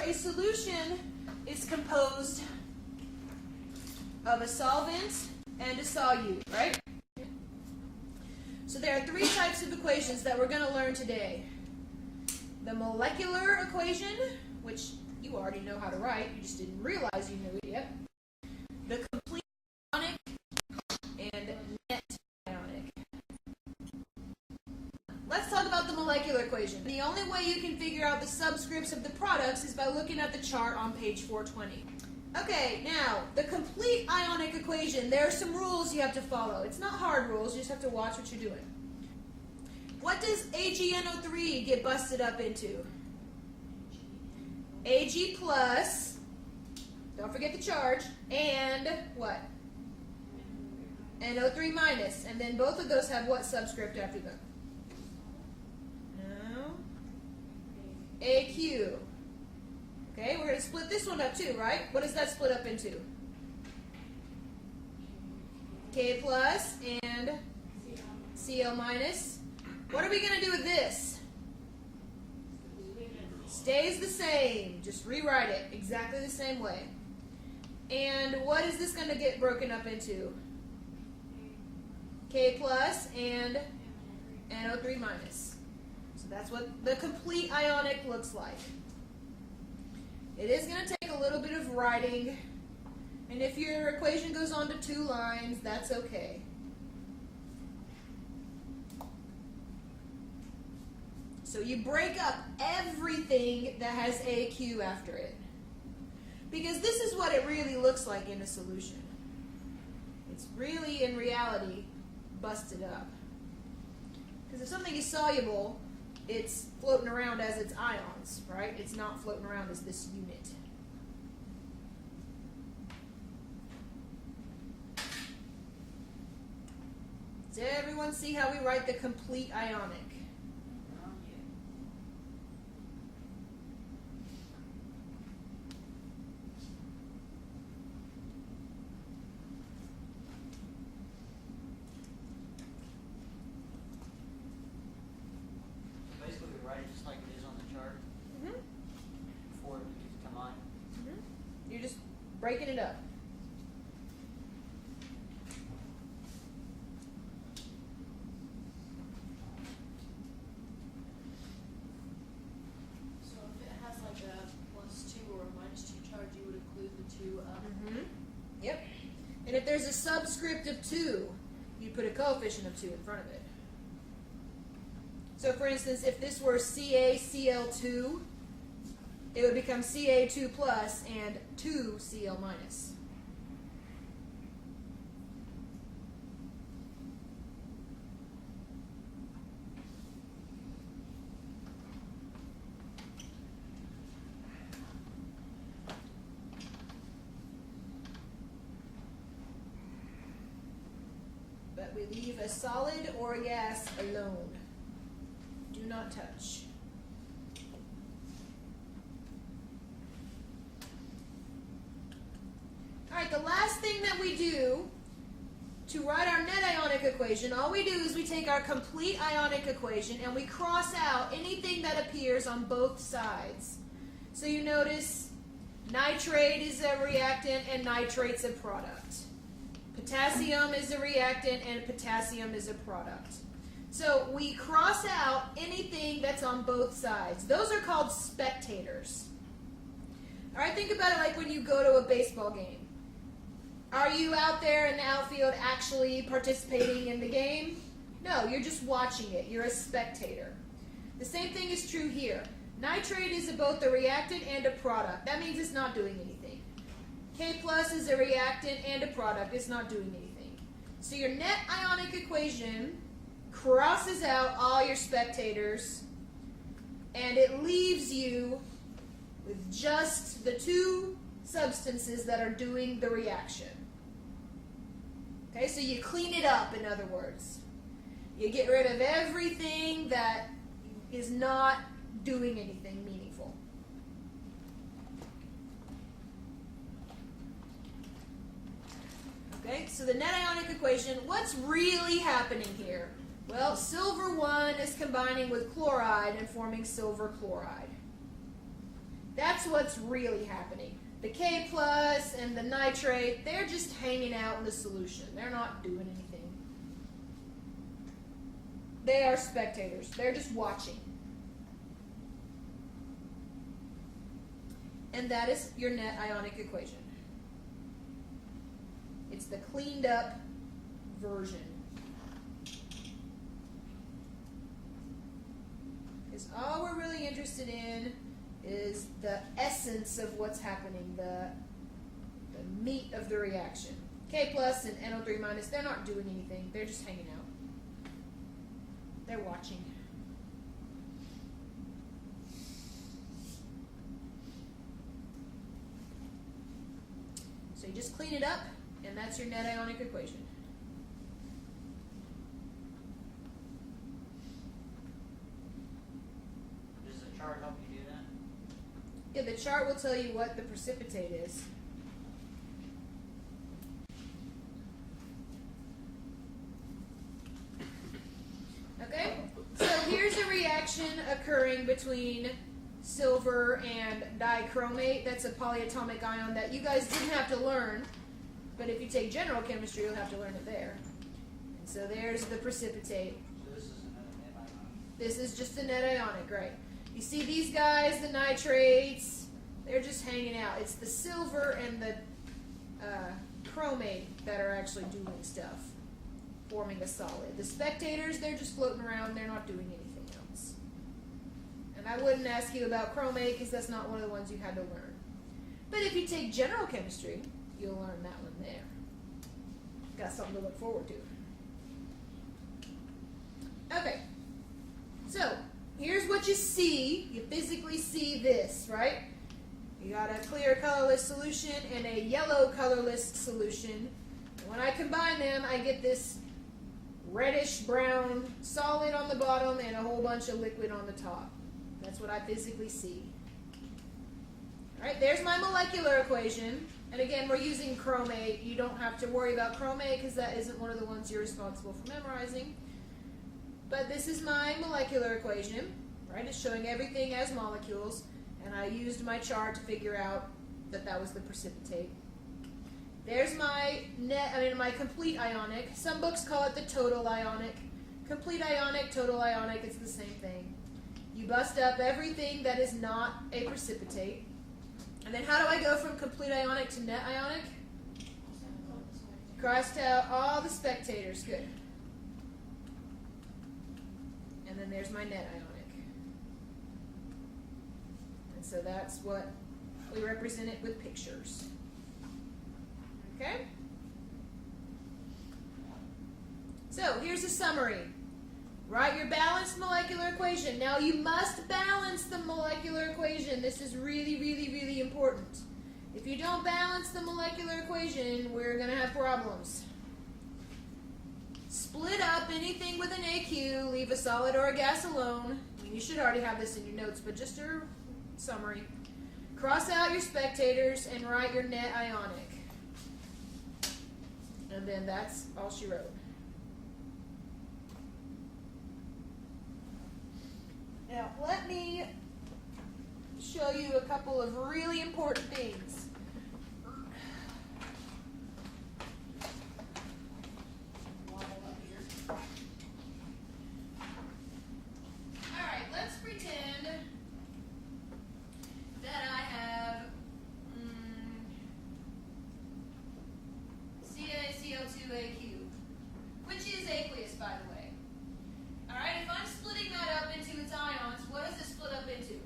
a solution is composed of a solvent and a solute, right? So there are three types of equations that we're going to learn today. The molecular equation, which you already know how to write, you just didn't realize you knew it yet. The complete ionic and net ionic. Let's talk about the molecular equation. The only way you can figure out the subscripts of the products is by looking at the chart on page 420. Okay, now, the complete ionic equation, there are some rules you have to follow. It's not hard rules, you just have to watch what you're doing. What does AgNO3 get busted up into? Ag plus, don't forget the charge, and what? NO3 minus. And then both of those have what subscript after them? No. AQ. Okay, we're going to split this one up too, right? What does that split up into? K plus and Cl minus. What are we going to do with this? Stays the same. Just rewrite it exactly the same way. And what is this going to get broken up into? K plus and NO3 minus. So that's what the complete ionic looks like. It is going to take a little bit of writing, and if your equation goes on to 2 lines, that's okay. So you break up everything that has AQ after it, because this is what it really looks like in a solution. It's really, in reality, busted up. Because if something is soluble, it's floating around as its ions, right? It's not floating around as this unit. Does everyone see how we write the complete ionic? You're just breaking it up. So if it has like a +2 or a -2 charge, you would include the 2 up. Yep. And if there's a subscript of 2, you put a coefficient of 2 in front of it. So for instance, if this were CaCl2, it would become Ca2 plus and 2Cl minus. But we leave a solid or a gas alone. Do not touch. Alright, the last thing that we do to write our net ionic equation, all we do is we take our complete ionic equation and we cross out anything that appears on both sides. So you notice nitrate is a reactant and nitrate's a product. Potassium is a reactant and potassium is a product. So we cross out anything that's on both sides. Those are called spectators. Alright, think about it like when you go to a baseball game. Are you out there in the outfield actually participating in the game? No, you're just watching it. You're a spectator. The same thing is true here. Nitrate is both a reactant and a product. That means it's not doing anything. K plus is a reactant and a product. It's not doing anything. So your net ionic equation crosses out all your spectators, and it leaves you with just the 2 substances that are doing the reaction. Okay, so you clean it up, in other words. You get rid of everything that is not doing anything meaningful. Okay, so the net ionic equation, what's really happening here? Well, silver 1 is combining with chloride and forming silver chloride. That's what's really happening. The K plus and the nitrate, they're just hanging out in the solution. They're not doing anything. They are spectators. They're just watching. And that is your net ionic equation. It's the cleaned up version. Because all we're really interested in is the essence of what's happening, the meat of the reaction. K plus and NO3 minus, they're not doing anything. They're just hanging out. They're watching. So you just clean it up, and that's your net ionic equation. Does the chart help you do that? Yeah, the chart will tell you what the precipitate is. Okay, so here's a reaction occurring between silver and dichromate. That's a polyatomic ion that you guys didn't have to learn, but if you take general chemistry, you'll have to learn it there. And so there's the precipitate. So this is another net ionic. This is just a net ionic, right? You see these guys, the nitrates, they're just hanging out. It's the silver and the chromate that are actually doing stuff, forming a solid. The spectators, they're just floating around. They're not doing anything else. And I wouldn't ask you about chromate because that's not one of the ones you had to learn. But if you take general chemistry, you'll learn that one there. Got something to look forward to. Okay. So, here's what you see. You physically see this, right? You got a clear colorless solution and a yellow colorless solution. And when I combine them, I get this reddish brown solid on the bottom and a whole bunch of liquid on the top. That's what I physically see. All right, there's my molecular equation. And again, we're using chromate. You don't have to worry about chromate because that isn't one of the ones you're responsible for memorizing. But this is my molecular equation, right? It's showing everything as molecules. And I used my chart to figure out that that was the precipitate. There's my my complete ionic. Some books call it the total ionic. Complete ionic, total ionic, it's the same thing. You bust up everything that is not a precipitate. And then how do I go from complete ionic to net ionic? Crossed out all the spectators. Good. And then there's my net ionic. And so that's what we represent it with pictures. Okay? So here's a summary. Write your balanced molecular equation. Now you must balance the molecular equation. This is really, really, really important. If you don't balance the molecular equation, we're going to have problems. Split up anything with an AQ, leave a solid or a gas alone. I mean, you should already have this in your notes, but just a summary. Cross out your spectators and write your net ionic. And then that's all she wrote. Now, let me show you a couple of really important things. Alright, let's pretend that I have CaCO2AQ, which is aqueous, by the way. Alright, if I'm splitting that up into its ions, what does it split up into?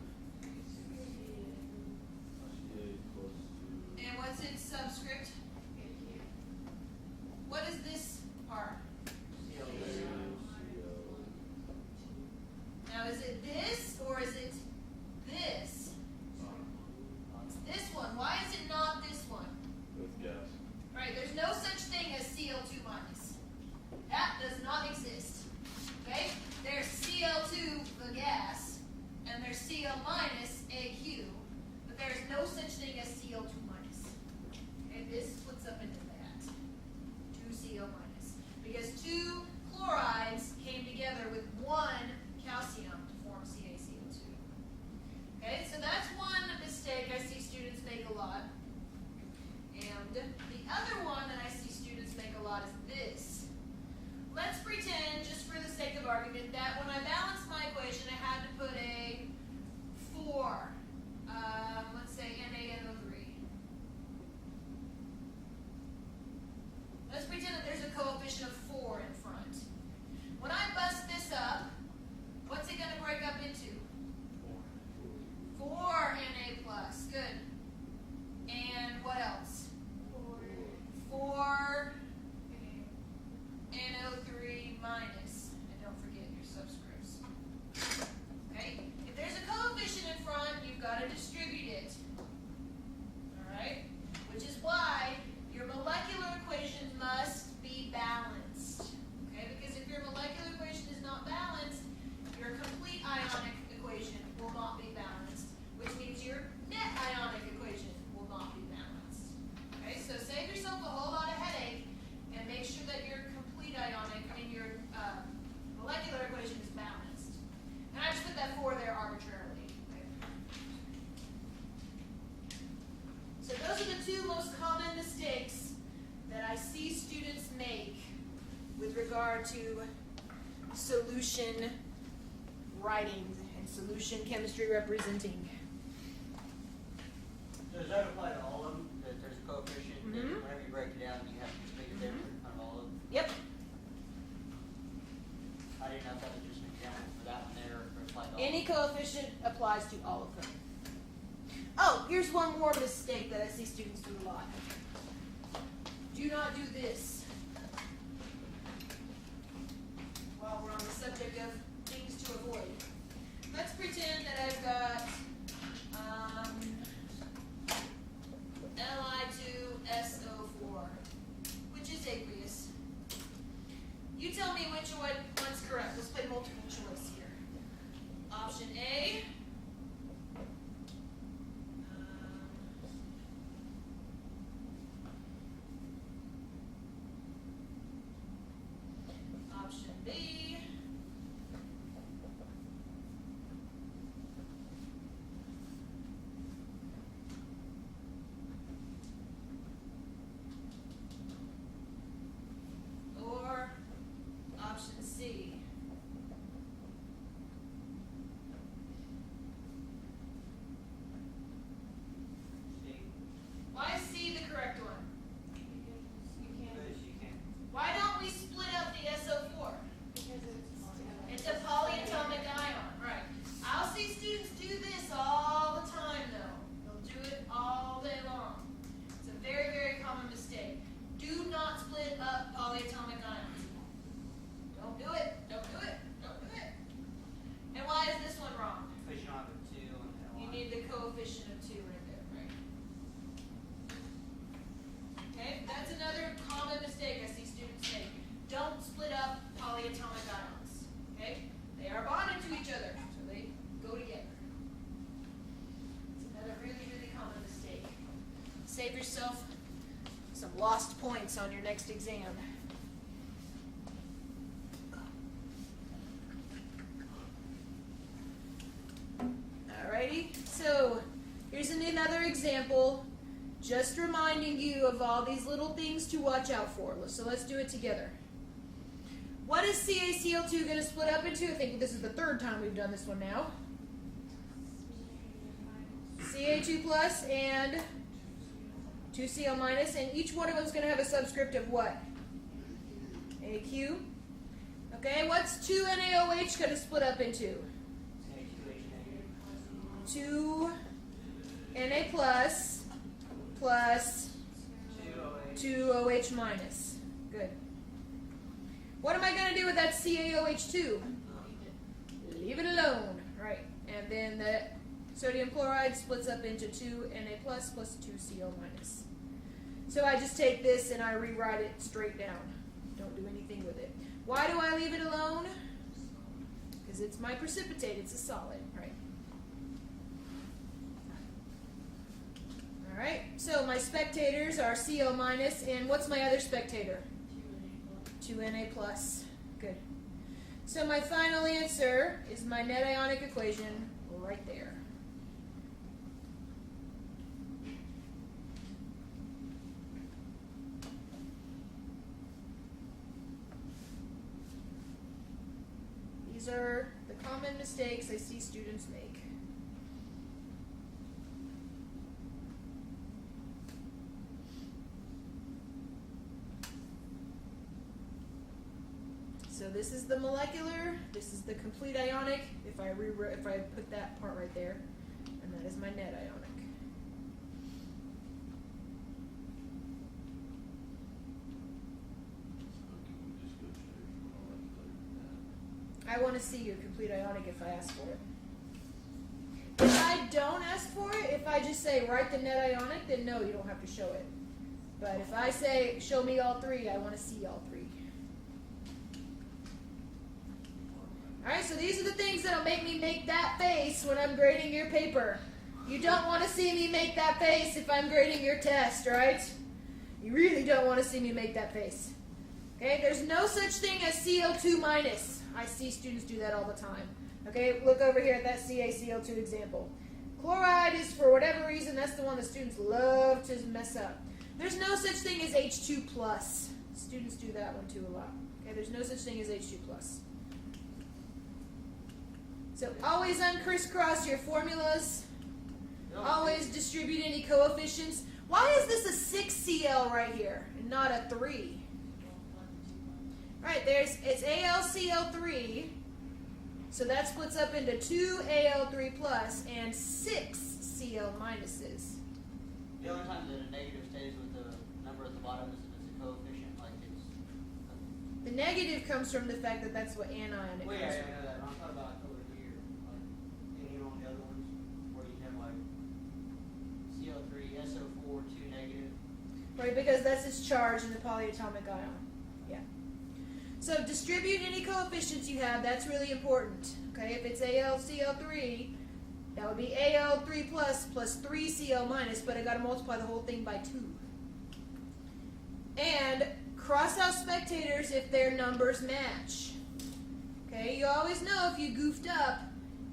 regard to solution writing and solution chemistry representing. Does that apply to all of them? That there's a coefficient that Mhm. whenever you break it down, you have to figure it out in front of all of them? Yep. I didn't know if that was just an example for that one there, or apply to all. Any coefficient applies to all of them. Oh, here's one more mistake that I see students do a lot. Do not do this. While we're on the subject of things to avoid. Let's pretend that I've got Li2SO4, which is aqueous. You tell me which one's correct. Let's play multiple choice here. Option A. Option B. Or option C. See, Why is C the correct one? because you can. Why don't we split up the SO4 into polyatomic ion? Right. I'll see students do this all the time though. They'll do it all day long. It's a very, very common mistake. Do not split up polyatomic ions. Don't do it. Don't do it. Don't do it. And why is this one wrong? Because you don't have a 2 on the You L1. need the coefficient of 2 right there, right? Okay, that's another common mistake I see students make. Don't split up polyatomic ions. Okay? They are bonded to each other, so they go together. It's another really, really common mistake. Save yourself some lost points on your next exam. Alrighty, so here's another example, just reminding you of all these little things to watch out for. So let's do it together. What is CaCl2 going to split up into? I think this is the third time we've done this one now. Ca2 plus and 2Cl minus, and each one of them is going to have a subscript of what? Aq. Okay, what's 2NaOH going to split up into? 2Na plus 2OH minus. Good. What am I going to do with that CaOH2? Leave it alone. Right. And then the sodium chloride splits up into 2Na plus 2Cl minus. So I just take this and I rewrite it straight down. Don't do anything with it. Why do I leave it alone? Because it's my precipitate. It's a solid. Right. Alright, so my spectators are Cl minus, and what's my other spectator? 2Na plus. Good. So my final answer is my net ionic equation right there. These are the common mistakes I see students make. So this is the molecular, this is the complete ionic, if I put that part right there, and that is my net ionic. I want to see your complete ionic if I ask for it. If I don't ask for it, if I just say write the net ionic, then no, you don't have to show it. But if I say show me all three, I want to see all three. Alright, so these are the things that'll make me make that face when I'm grading your paper. You don't want to see me make that face if I'm grading your test, right? You really don't want to see me make that face. Okay, there's no such thing as Cl2 minus. I see students do that all the time. Okay, look over here at that CaCl2 example. Chloride is, for whatever reason, that's the one that students love to mess up. There's no such thing as H2 plus. Students do that one too a lot. Okay. Okay, there's no such thing as H2 plus. So always uncrisscross your formulas. Always distribute any coefficients. Why is this a 6Cl right here and not a 3? Right, it's AlCl3. So that splits up into 2 Al3 plus and 6 Cl minuses. The only time that a negative stays with the number at the bottom is if it's a coefficient, like it's. The negative comes from the fact that that's what anion it Well, comes yeah, I from. know that. I'm talking about over here, like any on the other ones where you have like CO3, SO4, 2 negative. Right, because that's its charge in the polyatomic ion. Yeah. So distribute any coefficients you have. That's really important. Okay, if it's AlCl3, that would be Al3 plus 3 Cl minus, but I got to multiply the whole thing by 2. And cross out spectators if their numbers match. Okay, you always know if you goofed up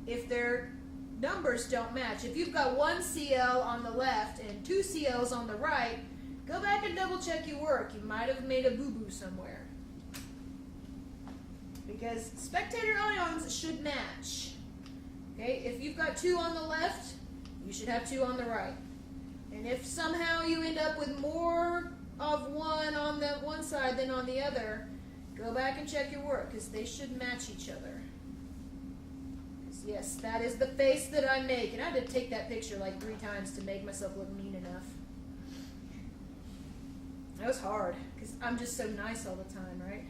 if their numbers don't match. If you've got 1 Cl on the left and 2 Cl's on the right, go back and double check your work. You might have made a boo-boo somewhere. Because spectator ions should match. Okay, if you've got 2 on the left, you should have 2 on the right. And if somehow you end up with more of one on the one side than on the other, go back and check your work, because they should match each other. Yes, that is the face that I make. And I had to take that picture like 3 times to make myself look mean enough. That was hard, because I'm just so nice all the time, right?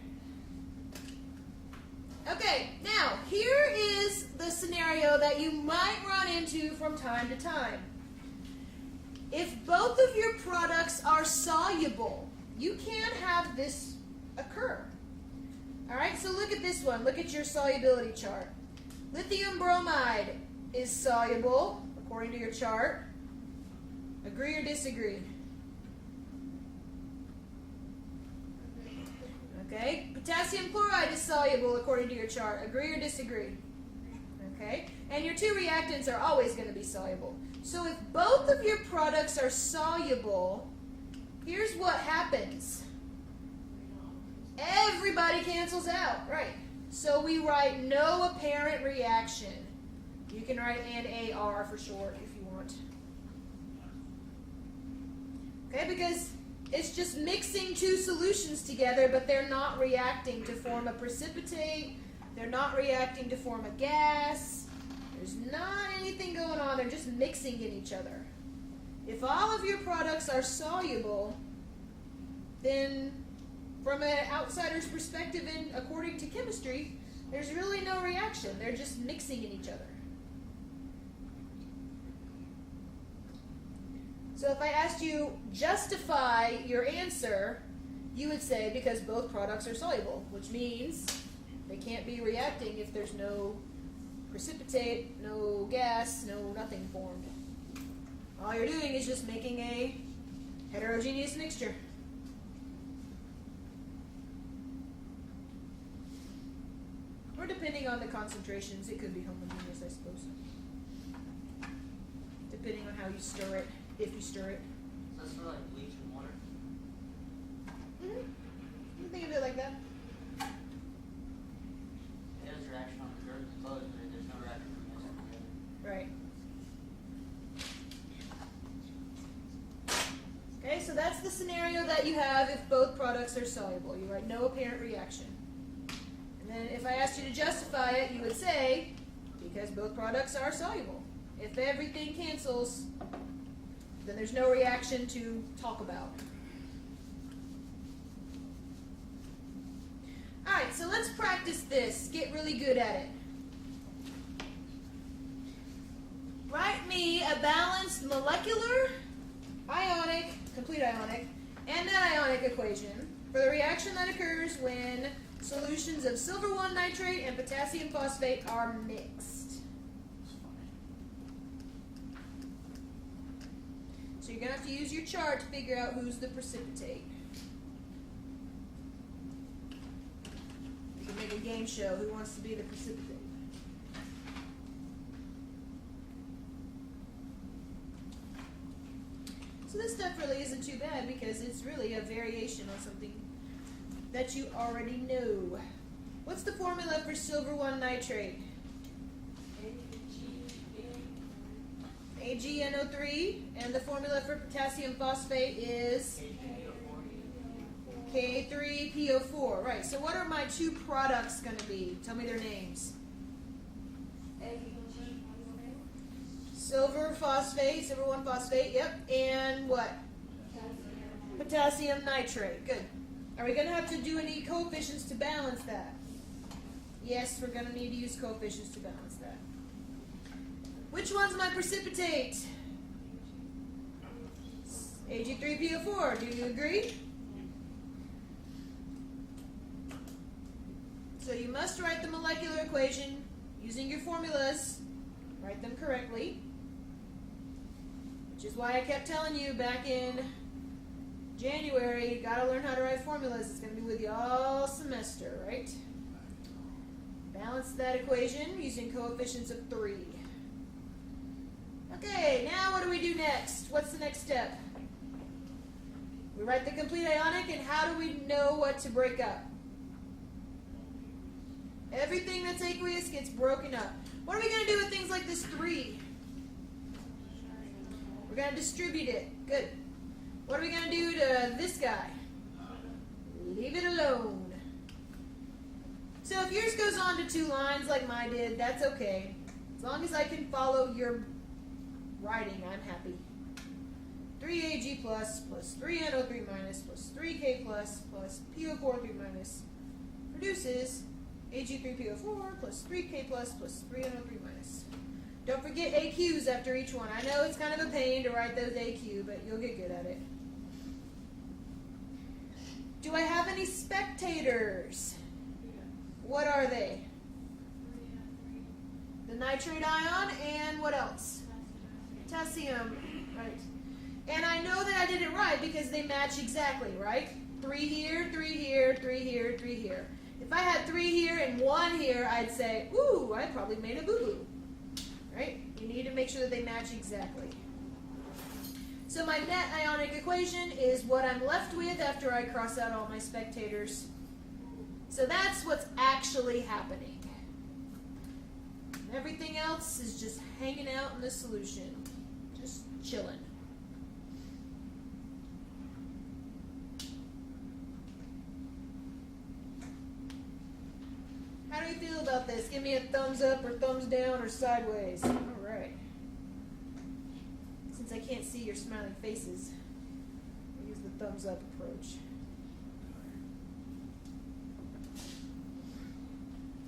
Okay, now, here is the scenario that you might run into from time to time. If both of your products are soluble, you can't have this occur. All right, so look at this one. Look at your solubility chart. Lithium bromide is soluble, according to your chart. Agree or disagree? Okay, potassium chloride is soluble according to your chart. Agree or disagree? Okay, and your 2 reactants are always going to be soluble. So if both of your products are soluble, here's what happens. Everybody cancels out, right? So we write no apparent reaction. You can write and AR for short if you want. Okay, because it's just mixing 2 solutions together, but they're not reacting to form a precipitate. They're not reacting to form a gas. There's not anything going on. They're just mixing in each other. If all of your products are soluble, then from an outsider's perspective and according to chemistry, there's really no reaction. They're just mixing in each other. So if I asked you justify your answer, you would say because both products are soluble, which means they can't be reacting if there's no precipitate, no gas, no nothing formed. All you're doing is just making a heterogeneous mixture. Or depending on the concentrations, it could be homogeneous, I suppose. Depending on how you stir it. If you stir it. So that's for like bleach and water? Mm-hmm. You think of it like that. It has a reaction on the dirt and clothes, but there's no reaction from this to the other. Right. Okay, so that's the scenario that you have if both products are soluble. You write no apparent reaction. And then if I asked you to justify it, you would say, because both products are soluble. If everything cancels, then there's no reaction to talk about. All right, so let's practice this. Get really good at it. Write me a balanced molecular, ionic, complete ionic, and net ionic equation for the reaction that occurs when solutions of silver 1 nitrate and potassium phosphate are mixed. So you're going to have to use your chart to figure out who's the precipitate. You can make a game show. Who wants to be the precipitate? So this stuff really isn't too bad because it's really a variation on something that you already know. What's the formula for silver 1 nitrate? AgNO3, and the formula for potassium phosphate is K3PO4. Right, so what are my two products going to be? Tell me their names. Silver phosphate, silver 1 phosphate, yep, and what? Potassium nitrate, good. Are we going to have to do any coefficients to balance that? Yes, we're going to need to use coefficients to balance that. Which one's my precipitate? Ag3PO4, do you agree? So you must write the molecular equation using your formulas. Write them correctly. Which is why I kept telling you back in January, you gotta learn how to write formulas. It's gonna be with you all semester, right? Balance that equation using coefficients of 3. Okay, now what do we do next? What's the next step? We write the complete ionic, and how do we know what to break up? Everything that's aqueous gets broken up. What are we going to do with things like this 3? We're going to distribute it. Good. What are we going to do to this guy? Leave it alone. So if yours goes on to 2 lines like mine did, that's okay. As long as I can follow your writing, I'm happy. 3Ag plus 3NO3 minus plus 3K plus PO4 3 minus produces Ag3PO4 plus 3K plus 3NO3 minus. Don't forget AQs after each one. I know it's kind of a pain to write those AQ, but you'll get good at it. Do I have any spectators? What are they? The nitrate ion and what else? Potassium. Right. And I know that I did it right because they match exactly, right? 3 here, 3 here, 3 here, 3 here. If I had 3 here and 1 here, I'd say, ooh, I probably made a boo-boo. Right? You need to make sure that they match exactly. So my net ionic equation is what I'm left with after I cross out all my spectators. So that's what's actually happening. And everything else is just hanging out in the solution. Just chilling. How do you feel about this? Give me a thumbs up or thumbs down or sideways. All right. Since I can't see your smiling faces, I'll use the thumbs up approach.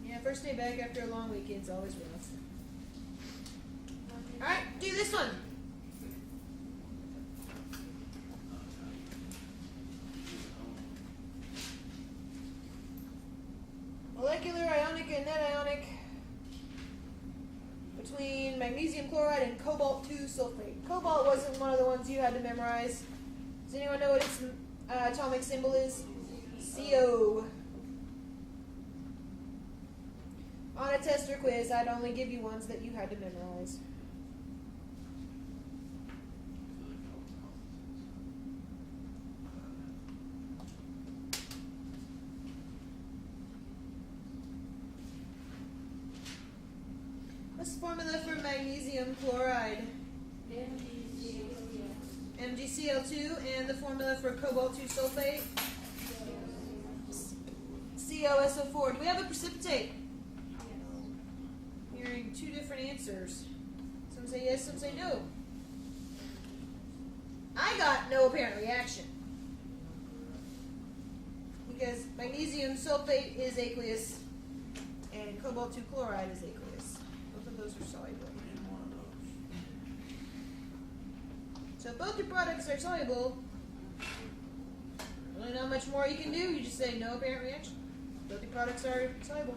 Yeah, first day back after a long weekend's always rough. All right, do this one. Molecular ionic and net ionic between magnesium chloride and cobalt-2 sulfate. Cobalt wasn't one of the ones you had to memorize. Does anyone know what its atomic symbol is? CO. On a test or quiz, I'd only give you ones that you had to memorize. What's the formula for magnesium chloride? MgCl2, and the formula for cobalt-2 sulfate? COSO4. Do we have a precipitate? Hearing 2 different answers. Some say yes, some say no. I got no apparent reaction. Because magnesium sulfate is aqueous and cobalt-2 chloride is aqueous. Both of those are soluble. So if both your products are soluble, really not much more you can do. You just say no apparent reaction. Both your products are soluble.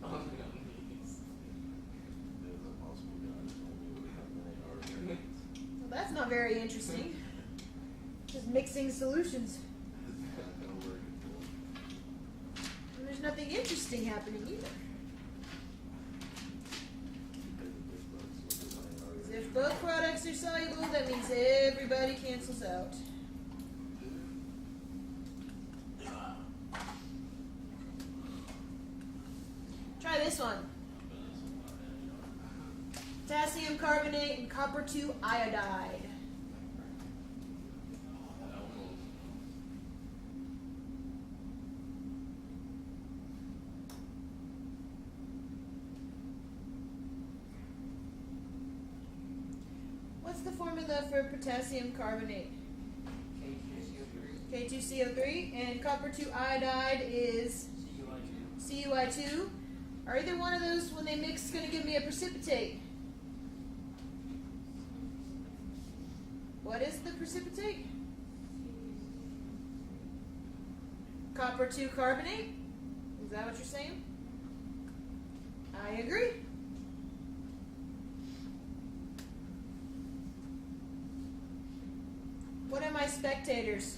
Well, that's not very interesting. Just mixing solutions. And there's nothing interesting happening either. If both products are soluble, that means everybody cancels out. one. Potassium carbonate and copper 2 iodide. What's the formula for potassium carbonate? K2CO3, and copper 2 iodide is CuI2. Are either one of those, when they mix, going to give me a precipitate? What is the precipitate? Copper 2 carbonate? Is that what you're saying? I agree. What are my spectators?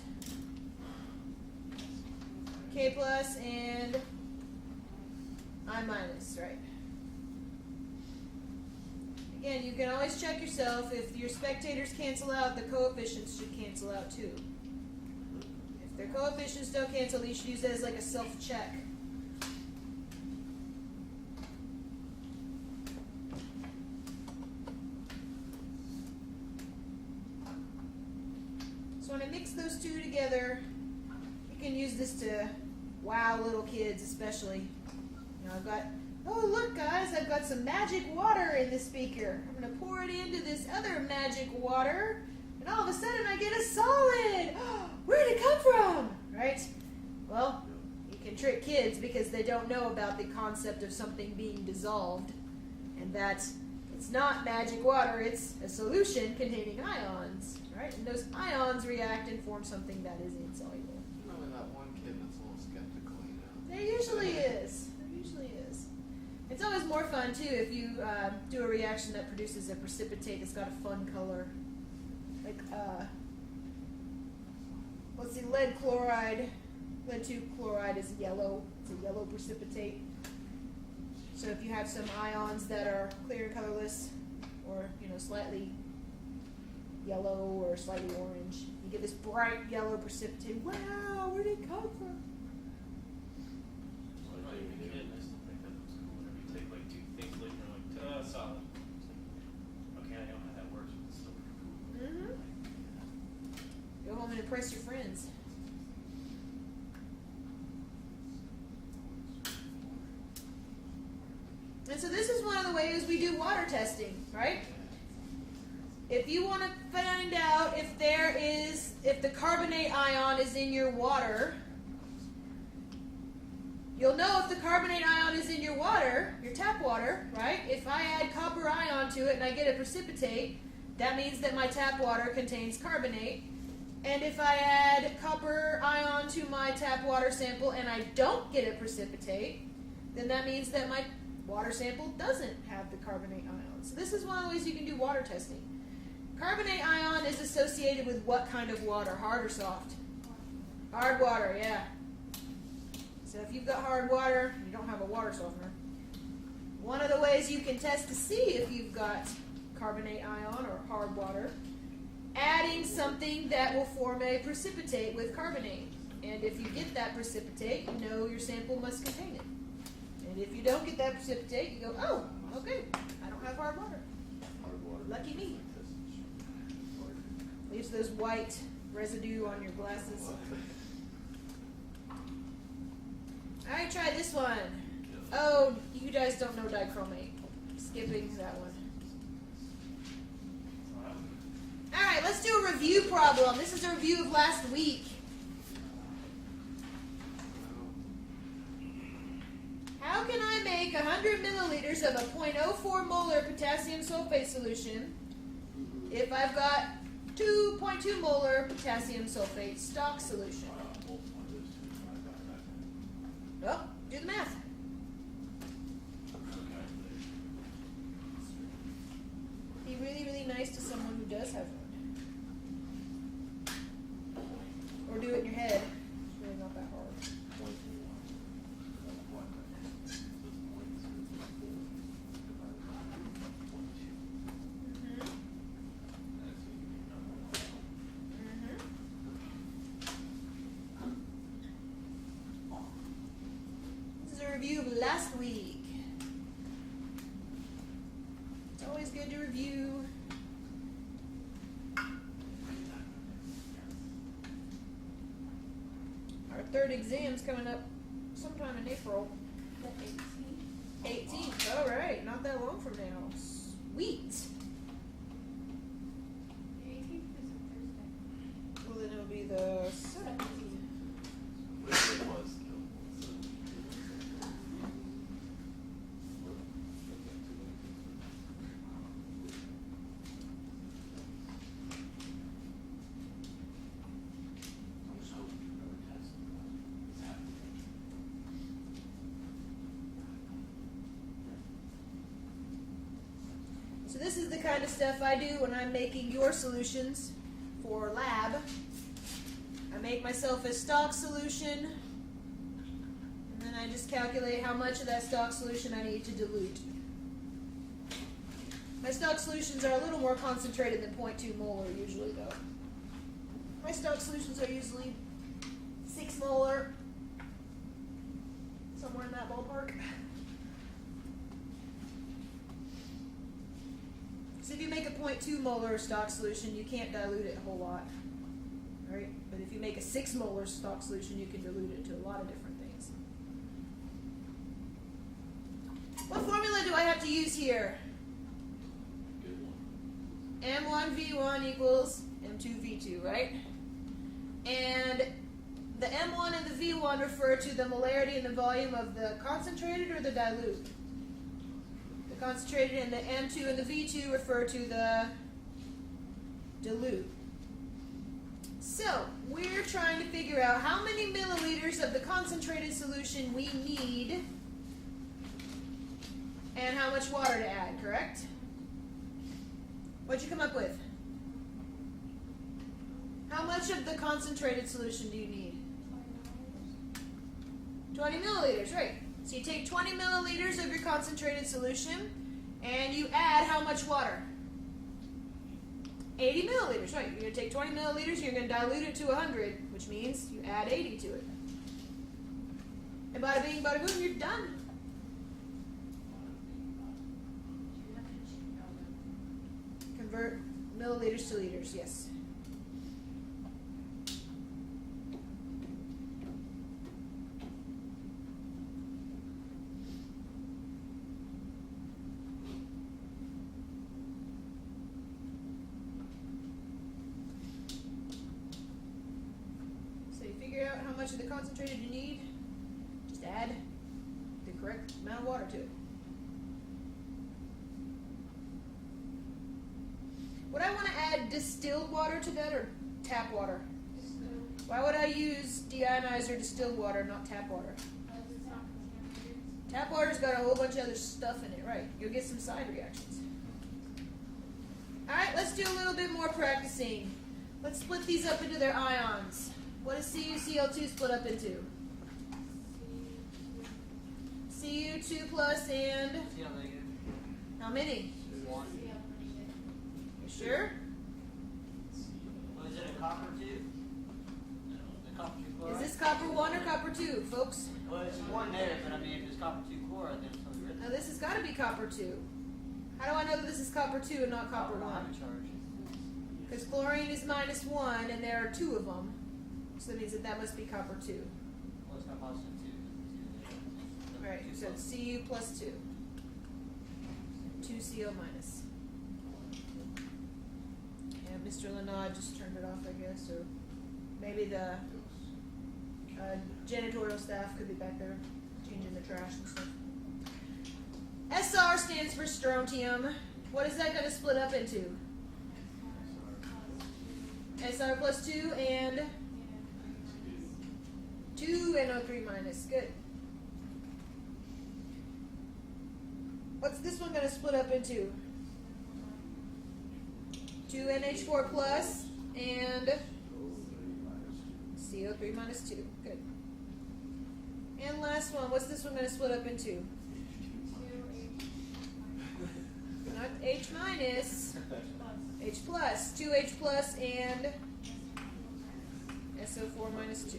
K plus and I minus, right? Again, you can always check yourself. If your spectators cancel out, the coefficients should cancel out too. If their coefficients don't cancel, you should use it as like a self-check. So when I mix those two together, you can use this to wow little kids especially. You know, I've got, oh look guys, I've got some magic water in this beaker. I'm going to pour it into this other magic water, and all of a sudden I get a solid. Where'd it come from? Right? Well, you can trick kids because they don't know about the concept of something being dissolved, and that it's not magic water, it's a solution containing ions. Right? And those ions react and form something that is insoluble. Remember that one kid that's a little skeptical, you know? There usually is. There usually is. It's always more fun, too, if you do a reaction that produces a precipitate that's got a fun color. Like, let's see, lead chloride. Lead 2 chloride is yellow. It's a yellow precipitate. So if you have some ions that are clear and colorless, or, you know, slightly yellow or slightly orange, you get this bright yellow precipitate. Wow, where did it come from? I still think that looks cool whenever you take like 2 things like you're like, ta-da, solid. Okay, I know how that works, but it's still pretty cool. Go home and impress your friends. And so this is one of the ways we do water testing, right? If you want to find out if the carbonate ion is in your water, you'll know if the carbonate ion is in your water, your tap water, right? If I add copper ion to it and I get a precipitate, that means that my tap water contains carbonate. And if I add copper ion to my tap water sample and I don't get a precipitate, then that means that my water sample doesn't have the carbonate ion. So this is one of the ways you can do water testing. Carbonate ion is associated with what kind of water? Hard or soft? Hard water, yeah. So if you've got hard water, you don't have a water softener. One of the ways you can test to see if you've got carbonate ion or hard water, adding something that will form a precipitate with carbonate. And if you get that precipitate, you know your sample must contain it. And if you don't get that precipitate, you go, oh, okay, I don't have hard water. Lucky me. Leaves those white residue on your glasses. Alright, try this one. Oh, you guys don't know dichromate. Skipping that one. Alright, let's do a review problem. This is a review of last week. How can I make 100 milliliters of a 0.04 molar potassium sulfate solution if I've got 2.2 molar potassium sulfate stock solution? Well, do the math. Be really, really nice to someone who does have one. Or do it in your head. It's really not that hard. Review of last week. review. Our third exam's coming up sometime in April. The 18th. 18th. All right, not that long from now. Sweet. The 18th is a Thursday. Well, then it'll be the 17th. Which it was. So this is the kind of stuff I do when I'm making your solutions for lab. I make myself a stock solution, and then I just calculate how much of that stock solution I need to dilute. My stock solutions are a little more concentrated than 0.2 molar usually, though. My stock solutions are usually 6 molar, somewhere in that ballpark. So if you make a 0.2 molar stock solution, you can't dilute it a whole lot, right? But if you make a 6 molar stock solution, you can dilute it to a lot of different things. What formula do I have to use here? Good M1 one. V1 equals M2 V2, right? And the M1 and the V1 refer to the molarity and the volume of the concentrated or the dilute? The concentrated and the M2 and the V2 refer to the dilute. So, we're trying to figure out how many milliliters of the concentrated solution we need and how much water to add, correct? What'd you come up with? How much of the concentrated solution do you need? 20 milliliters, right. So you take 20 milliliters of your concentrated solution and you add how much water? 80 milliliters, right. You're going to take 20 milliliters, you're going to dilute it to 100, which means you add 80 to it. And bada bing, bada boom, you're done. Convert milliliters to liters, yes. So you figure out how much of the concentrated you need, just add the correct amount of water to it. Would I want to add distilled water to that or tap water? Why would I use deionized or distilled water, not tap water? Tap water's got a whole bunch of other stuff in it, right? You'll get some side reactions. Alright, let's do a little bit more practicing. Let's split these up into their ions. What does CuCl2 split up into? Cu2 plus and Cl negative. how many? 1. You sure? Was it a copper too? The copper 2 chloride? Is this copper 1 or copper 2, folks? Well, it's 1 there, but I mean, if it's copper 2 chloride, then it's going to be written. Now this has got to be copper 2. How do I know that this is copper 2 and not copper 1? charge. Because chlorine is -1 and there are 2 of them. So that means that that must be copper 2. Well, it's got positive 2. Right, so it's Cu plus 2. 2Cl minus. Yeah, Mr. Lenaud just turned it off, I guess, or maybe the janitorial staff could be back there changing the trash and stuff. SR stands for strontium. What is that going to split up into? SR plus 2 and 2 NO3 minus. Good. What's this one going to split up into? 2 NH4 plus and CO3 minus 2. Good. And last one, what's this one going to split up into? Not H minus, H plus. 2H plus and SO4 minus 2.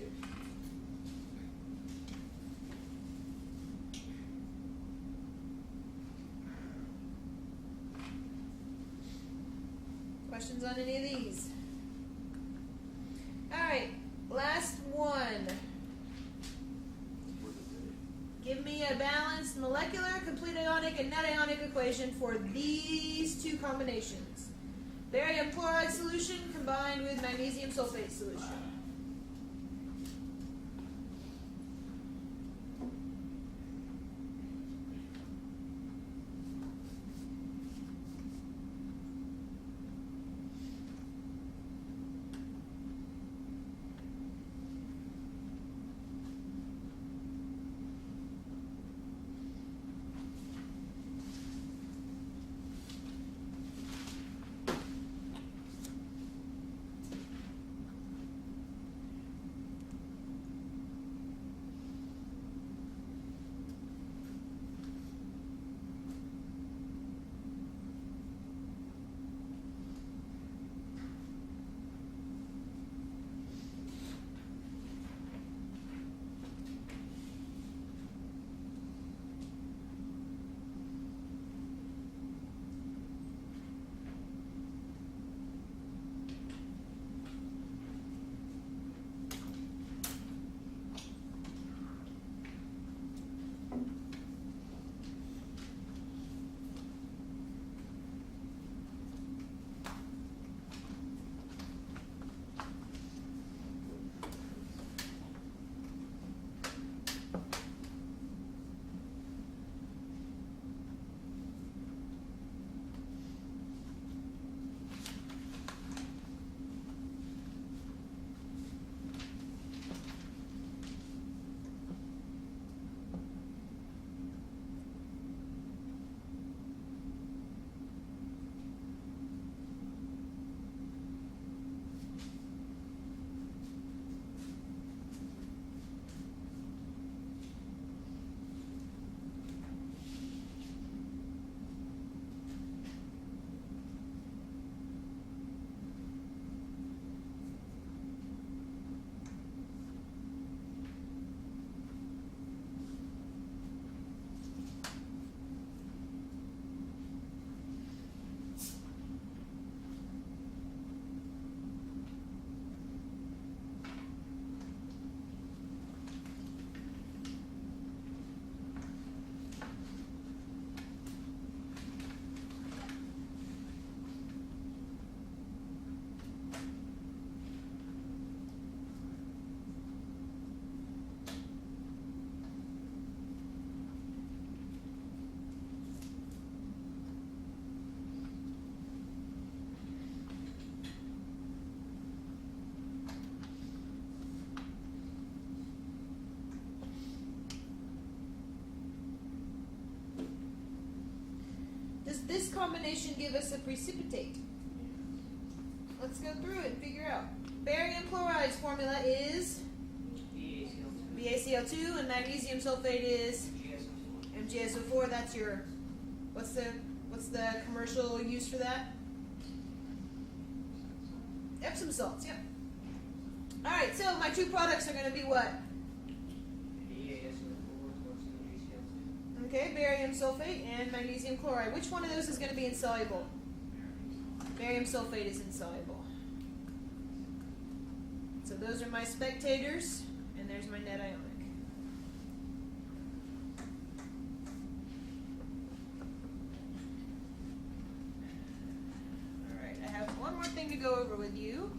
Questions on any of these? Alright, last one. For the day. Give me a balanced molecular, complete ionic, and net ionic equation for these two combinations. Barium chloride solution combined with magnesium sulfate solution. Does this combination give us a precipitate? Let's go through it and figure out. Barium chloride's formula is BaCl2, and magnesium sulfate is MgSO4. That's your, what's the commercial use for that? Epsom salts. Yep. All right. So my two products are going to be what? Okay, barium sulfate and magnesium chloride. Which one of those is going to be insoluble? Barium sulfate is insoluble. So those are my spectators, and there's my net ionic. All right, I have one more thing to go over with you.